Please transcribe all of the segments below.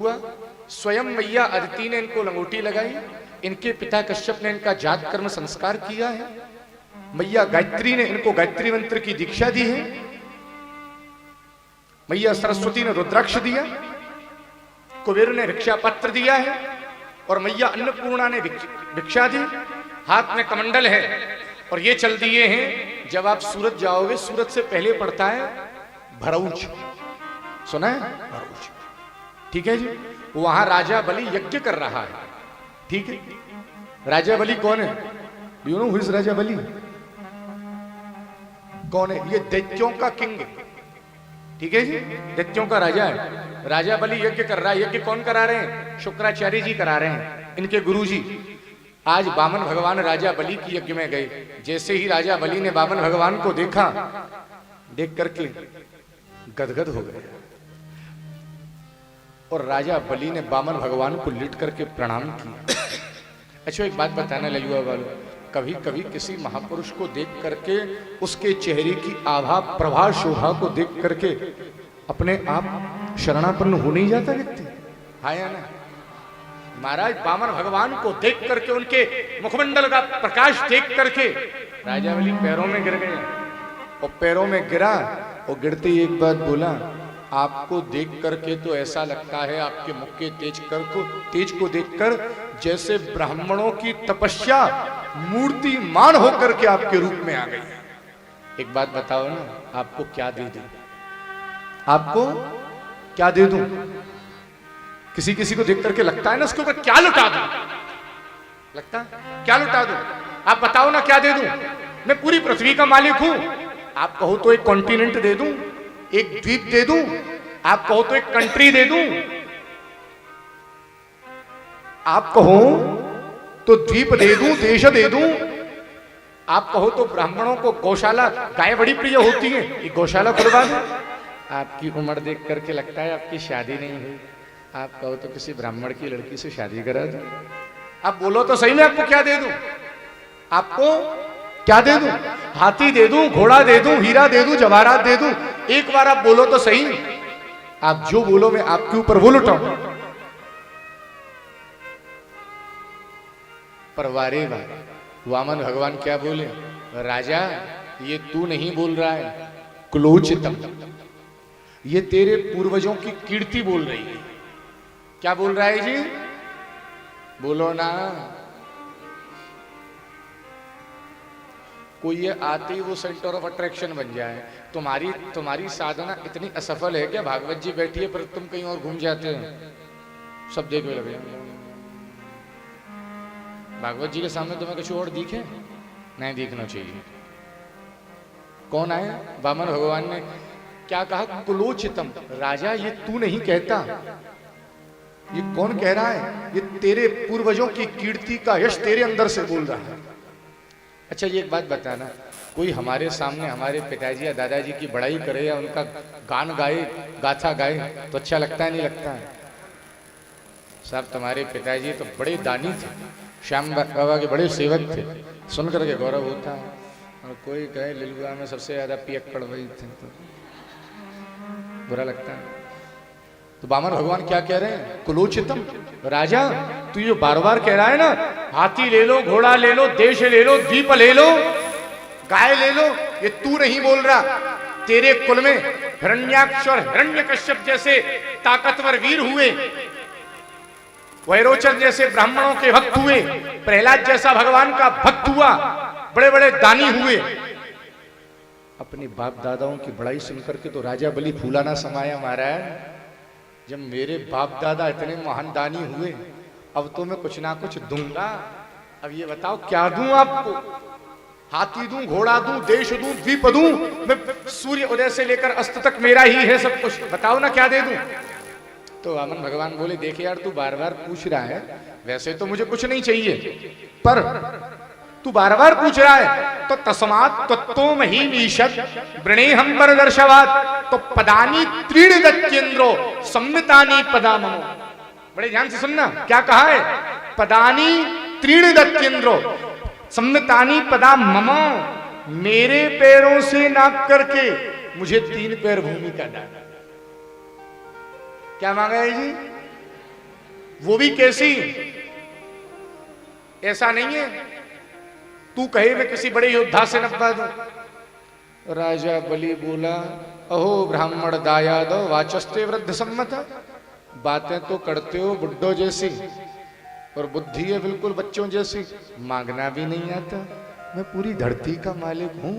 हुआ। स्वयं मैया अदिति ने इनको लंगोटी लगाई, इनके पिता कश्यप ने इनका जात कर्म संस्कार किया है। मैया गायत्री ने इनको गायत्री मंत्र की दीक्षा दी है। मैया सरस्वती ने रुद्राक्ष दिया, कुबेर ने भिक्षा पत्र दिया है और मैया अन्नपूर्णा ने भिक्षा दी। हाथ में कमंडल है और ये चल दिए हैं। जब आप सूरत जाओगे, सूरत से पहले पड़ता है भरूच, सुना है भरूच, ठीक है जी। वहां राजा बलि यज्ञ कर रहा है, ठीक है। राजा बलि कौन है? यू नो हु इज राजा बलि? कौन है? ये दैत्यों का किंग, ठीक है जी, दैत्यों का राजा है। राजा बलि यज्ञ कर रहा है। यज्ञ कौन करा रहे हैं? शुक्राचार्य जी करा रहे हैं, इनके गुरु जी। आज वामन भगवान राजा बलि की यज्ञ में गए। जैसे ही राजा बलि ने वामन भगवान को देखा, देख करके गदगद हो गए और राजा बलि ने वामन भगवान को लिट करके प्रणाम किया। अच्छा, एक बात बताने लगी वालों, कभी कभी किसी महापुरुष को देख करके, उसके चेहरे की आभा प्रभा शोभा को देख करके अपने आप शरणापन्न हो नहीं जाता व्यक्ति? हाँ या ना? महाराज वामन भगवान को देख करके, उनके मुखमंडल का प्रकाश देख करके राजा बलि पैरों में गिर गए। और पैरों में गिरा और गिरते ही एक बात बोला, आपको देख करके तो ऐसा लगता है, आपके मुख के तेज को देखकर जैसे ब्राह्मणों की तपस्या मूर्तिमान होकर के आपके रूप में आ गई। एक बात बताओ ना, आपको क्या दे दूं? आपको क्या दे दूं? किसी किसी को देख करके लगता है ना, उसके ऊपर क्या लुटा दूं? लगता क्या लुटा दूं? आप बताओ ना, क्या दे दूं? मैं पूरी पृथ्वी का मालिक हूं। आप कहो तो एक कॉन्टिनेंट दे दूं, एक द्वीप दे दूं, आप कहो तो एक कंट्री दे दूं, आप कहो तो द्वीप दे दूं, देश दे दूं, आप कहो तो ब्राह्मणों को गौशाला, गाय बड़ी प्रिय होती है, एक गौशाला खुलवा दूं। आपकी उम्र देख करके लगता है आपकी शादी नहीं हुई, आप कहो तो किसी ब्राह्मण की लड़की से शादी करा दूं। आप बोलो तो सही में, आपको क्या दे दूं? आपको क्या दे दूं? हाथी दे दूं, घोड़ा दे दूं, हीरा दे दूं, जवाहरात दे दूं? एक बार आप बोलो तो सही। आप जो बोलो मैं आपके ऊपर वो लुटाऊं। पर वारे वामन भगवान क्या बोले? राजा, ये तू नहीं बोल रहा है, कुलोचितम, ये तेरे पूर्वजों की कीर्ति बोल रही है। क्या बोल रहा है जी? बोलो ना। कोई ये आते ही वो सेंटर ऑफ अट्रैक्शन बन जाए। तुम्हारी साधना इतनी असफल है क्या? भागवत जी बैठी है पर तुम कहीं और घूम जाते हो, सब देखने लगे। भागवत जी के सामने तुम्हें कुछ और दिखे? नहीं दिखना चाहिए। कौन आए? वामन भगवान ने क्या कहा? कुलोचितम। राजा, ये तू नहीं कहता, ये कौन कह रहा है? ये तेरे पूर्वजों की कीर्ति का यश तेरे अंदर से बोल रहा है। अच्छा, ये एक बात बताना, कोई हमारे सामने हमारे पिताजी या दादाजी की बड़ाई करे या उनका गान गाए, गाथा गाए तो अच्छा लगता है? नहीं लगता है? साहब, तुम्हारे पिताजी तो बड़े दानी थे, श्याम बाबा के बड़े सेवक थे, सुन करके गौरव होता है। और कोई कहे लिलुआ में सबसे ज्यादा पियक्कड़ वही थे, तो बुरा लगता है। तो वामन भगवान क्या कह रहे हैं? कुलोचितम। राजा, तू ये बार बार कह रहा है ना, हाथी ले लो, घोड़ा ले लो, देश ले लो, द्वीप ले लो, गाय ले लो, ये तू नहीं बोल रहा। तेरे कुल में हिरण्याक्ष और हिरण्यकश्यप जैसे ताकतवर वीर हुए, वैरोचन जैसे ब्राह्मणों के भक्त हुए, प्रहलाद जैसा भगवान का भक्त हुआ, बड़े बड़े दानी हुए। अपने बाप दादाओं की बड़ाई सुनकर के तो राजा बलि फूला ना समाया। महाराज, जब मेरे बाप दादा इतने महान दानी हुए, अब तो मैं कुछ ना कुछ दूंगा। अब ये बताओ क्या दूं आपको? हाथी दूं, घोड़ा दूं, देश दूं, द्वीप दूं? मैं सूर्य उदय से लेकर अस्त तक मेरा ही है सब कुछ, बताओ ना क्या दे दूं? तो वामन भगवान बोले, देखे यार, तू बार बार पूछ रहा है, वैसे तो मुझे कुछ नहीं चाहिए, पर तू बार बार पूछ रहा है तो तस्मात् तत्तो महीमीशत वृणेहं वरदर्शवात्, तो पदानी त्रीणि दत्येन्द्रो सम्मितानि पदा ममो। बड़े ध्यान से सुनना, क्या कहा है? पदानी त्रीणि दत्येन्द्रो सम्मितानि पदा ममो, मेरे पैरों से नाप करके मुझे 3 पैर भूमि का दान। क्या मांगा है जी? वो भी कैसी? ऐसा नहीं है तू कहे मैं किसी बड़े योद्धा से नपवा दूं। राजा बलि बोला, अहो ब्राह्मण दायाद वाचस्ते वृद्ध सम्मत, बातें तो करते हो बुड्ढों जैसी और बुद्धि है बिल्कुल बच्चों जैसी, मांगना भी नहीं आता। मैं पूरी धरती का मालिक हूं,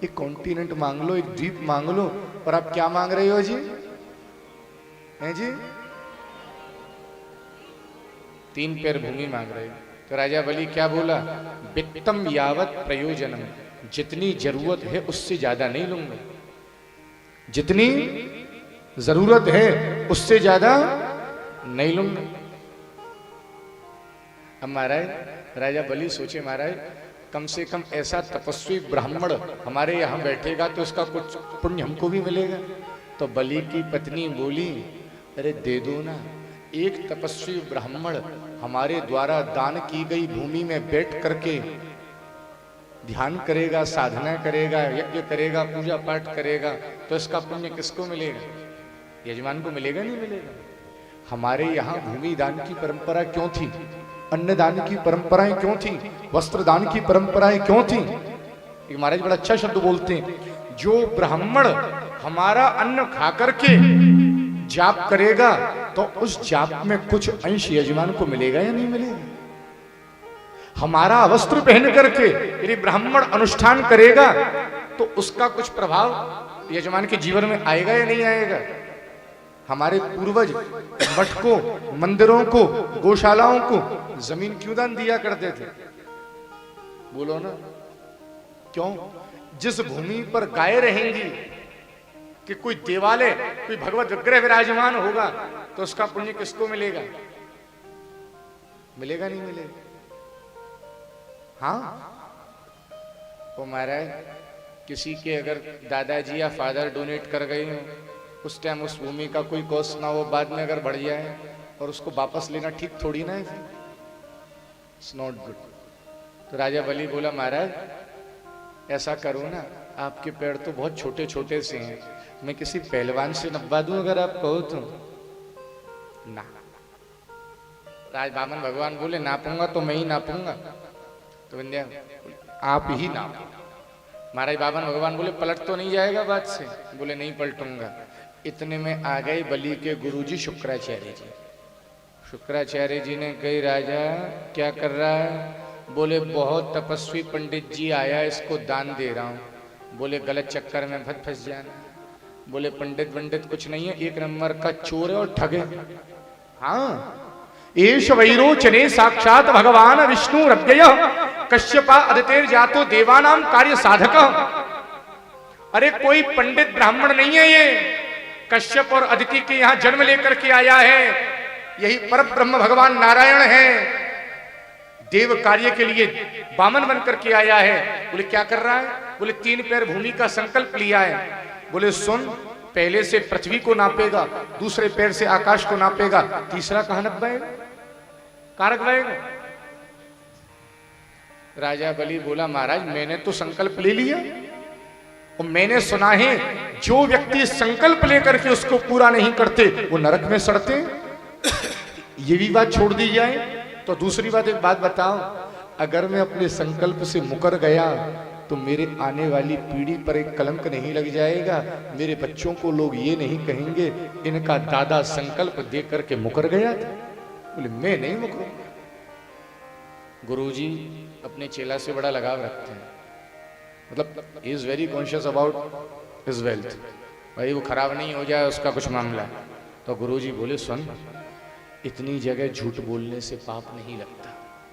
एक कॉन्टिनेंट मांग लो, एक द्वीप मांग लो, और आप क्या मांग रहे हो जी? हैं जी? 3 पैर भूमि मांग रहे हो। तो राजा बलि क्या बोला, वित्तम यावत प्रयोजनम, जितनी जरूरत है उससे ज्यादा नहीं लूंगा, जितनी जरूरत है उससे ज्यादा नहीं लूंगा। अब महाराज राजा बलि सोचे, महाराज कम से कम ऐसा तपस्वी ब्राह्मण हमारे यहाँ बैठेगा तो इसका कुछ पुण्य हमको भी मिलेगा। तो बलि की पत्नी बोली, अरे दे दो ना, एक तपस्वी ब्राह्मण हमारे द्वारा दान की गई भूमि में बैठ करके ध्यान करेगा, साधना करेगा, यज्ञ करेगा, पूजा पाठ करेगा, तो इसका पुण्य किसको मिलेगा? यजमान को मिलेगा नहीं मिलेगा? हमारे यहाँ भूमि दान की परंपरा क्यों थी, अन्न दान की परंपराएं क्यों थी, वस्त्र दान की परंपराएं क्यों थी? एक महाराज बड़ा अच्छा शब्द बोलते हैं, जो ब्राह्मण हमारा अन्न खा करके जाप करेगा तो उस जाप में कुछ अंश यजमान को मिलेगा या नहीं मिलेगा? हमारा वस्त्र पहन करके यदि ब्राह्मण अनुष्ठान करेगा तो उसका कुछ प्रभाव यजमान के जीवन में आएगा या नहीं आएगा? हमारे पूर्वज मठकों, मंदिरों को, गौशालाओं को जमीन क्यों दान दिया करते थे? बोलो ना क्यों? जिस भूमि पर गाय रहेंगी कि कोई देवालय, कोई भगवत विग्रह विराजमान होगा तो उसका पुण्य किसको मिलेगा? मिलेगा नहीं मिलेगा? हाँ, वो महाराज किसी के अगर दादाजी या फादर डोनेट कर गए हो, उस टाइम उस भूमि का कोई कॉस्ट ना हो, बाद में अगर बढ़ जाए और उसको वापस लेना ठीक थोड़ी ना है, इट्स नॉट गुड। तो राजा बलि बोला, महाराज ऐसा करो ना, आपके पैर तो बहुत छोटे छोटे से हैं, मैं किसी पहलवान से नपवा दूं अगर आप कहो तो? ना। राज बामन भगवान बोले, नापूंगा तो मैं ही नापूंगा। तो विंध्या आप ही नापो। महाराज बामन भगवान बोले, पलट तो नहीं जाएगा बात से? बोले नहीं पलटूंगा। इतने में आ गए बलि के गुरुजी शुक्राचार्य जी। शुक्राचार्य जी ने कही, राजा क्या कर रहा है? बोले बहुत तपस्वी पंडित जी आया, इसको दान दे रहा हूं। बोले गलत चक्कर में मत फंस जाना। बोले पंडित वंडित कुछ नहीं है, एक नंबर का चोर है और ठग है। हाँ, एष वैरोचने साक्षात भगवान विष्णु रव्यय कश्यपा अदितेर जातो देवानाम कार्य साधक। अरे कोई पंडित ब्राह्मण नहीं है, ये कश्यप और अदिति के यहां जन्म लेकर के आया है। यही पर ब्रह्म भगवान नारायण है, देव कार्य के लिए बामन बन करके आया है। बोले क्या कर रहा है? बोले 3 पैर भूमि का संकल्प लिया है। बोले सुन, पहले से पृथ्वी को नापेगा, दूसरे पैर से आकाश को नापेगा, तीसरा कहां नप पाएगा? कारक पाएगा? राजा बलि बोला, महाराज मैंने तो संकल्प ले लिया और मैंने सुना है जो व्यक्ति संकल्प लेकर के उसको पूरा नहीं करते वो नरक में सड़ते। ये भी बात छोड़ दी जाए तो दूसरी बात, एक बात बताओ, अगर मैं अपने संकल्प से मुकर गया तो मेरे आने वाली पीढ़ी पर एक कलंक नहीं लग जाएगा? मेरे बच्चों को लोग ये नहीं कहेंगे इनका दादा संकल्प दे करके मुकर गया था? बोले मैं नहीं मुकरूंगा। गुरुजी अपने चेला से बड़ा लगाव रखते हैं, मतलब he is very conscious about his wealth, भाई वो खराब नहीं हो जाए उसका कुछ मामला। तो गुरुजी बोले, सुन, इतनी जगह झूठ बोलने से पाप नहीं लगता।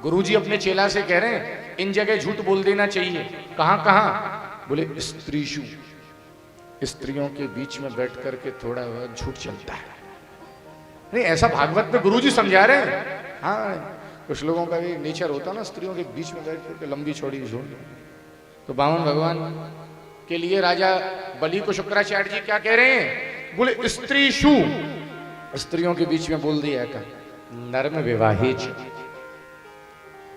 गुरुजी अपने चेला से कह रहे हैं इन जगह झूठ बोल देना चाहिए। कहां कहां? बोले स्त्रीशु, स्त्रियों के बीच में बैठ करके थोड़ा झूठ चलता है। नहीं, ऐसा भागवत में गुरुजी समझा रहे हैं। हाँ, कुछ लोगों का भी नेचर होता ना, स्त्रियों के बीच में बैठ करके लंबी चौड़ी झूठ। तो बामन भगवान के लिए राजा बलि को शुक्राचार्य जी क्या कह रहे हैं? बोले स्त्रीशु, स्त्रियों के बीच में बोल दिया का नर्म विवाहित।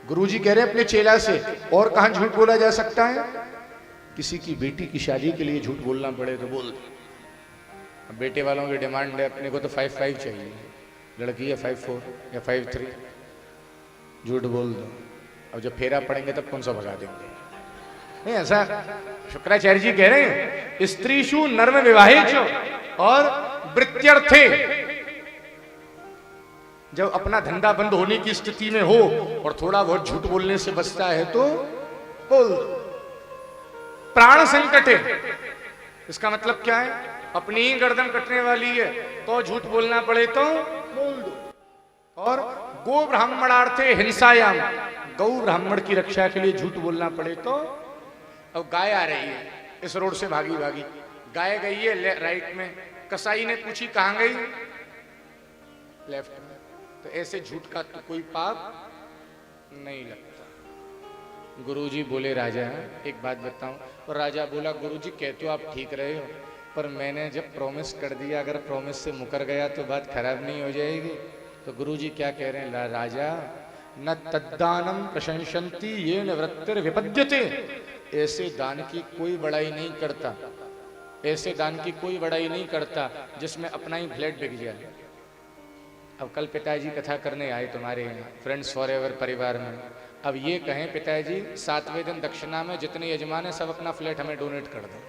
गुरुजी कह रहे हैं अपने चेला से, और कहां झूठ बोला जा सकता है? किसी की बेटी की शादी के लिए झूठ बोलना पड़े तो बोल। बेटे वालों की डिमांड है अपने को तो 5-5 चाहिए, लड़की है 5'4" या 5'3", झूठ बोल दो। अब जब फेरा पड़ेंगे तब कौन सा भगा देंगे? नहीं, ऐसा शुक्राचार्य जी कह रहे हैं, स्त्रीषु नर्म विवाहेच और वृत्त्यर्थे, जब अपना धंधा बंद होने की स्थिति में हो और थोड़ा बहुत झूठ बोलने से बचता है तो बोल दो। प्राण संकट है, इसका मतलब क्या है? अपनी ही गर्दन कटने वाली है तो झूठ बोलना पड़े तो बोल दो। और गो ब्राह्मणार्थे हिंसायाम, गौ ब्राह्मण की रक्षा के लिए झूठ बोलना पड़े तो। अब गाय आ रही है, इस रोड से भागी भागी गाय गई है राइट में, कसाई ने पूछी कहां गई? लेफ्ट में। तो ऐसे झूठ का तो कोई पाप नहीं लगता। गुरुजी बोले राजा एक बात बताऊं? और राजा बोला गुरुजी कह तो आप ठीक रहे हो, पर मैंने जब प्रॉमिस कर दिया, अगर प्रॉमिस से मुकर गया तो बात खराब नहीं हो जाएगी? तो गुरुजी क्या कह रहे हैं? राजा न तद्दानम प्रशंसन्ति ये निवृत्तिर विपद्यते, ऐसे दान की कोई बड़ाई नहीं करता, ऐसे दान की कोई बड़ाई नहीं करता जिसमें अपना ही फ्लैट बिक जाए। अब कल पिताजी कथा करने आए तुम्हारे यहाँ फ्रेंड्स फॉरएवर परिवार में। अब ये कहें पिताजी 7वें दिन दक्षिणा में जितने यजमान है सब अपना फ्लैट हमें डोनेट कर दो,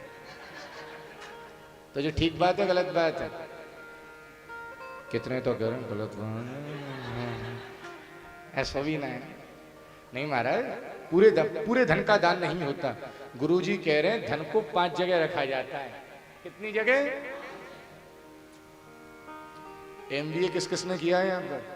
तो जो ठीक बात है गलत बात है? कितने तो करें, गलत बात ऐसा भी ना है। नहीं महाराज, पूरे धन का दान नहीं होता। गुरुजी कह रहे हैं धन को 5 जगह रखा जाता है। कितनी जगह? MBA किस किसने किया है यहाँ पर?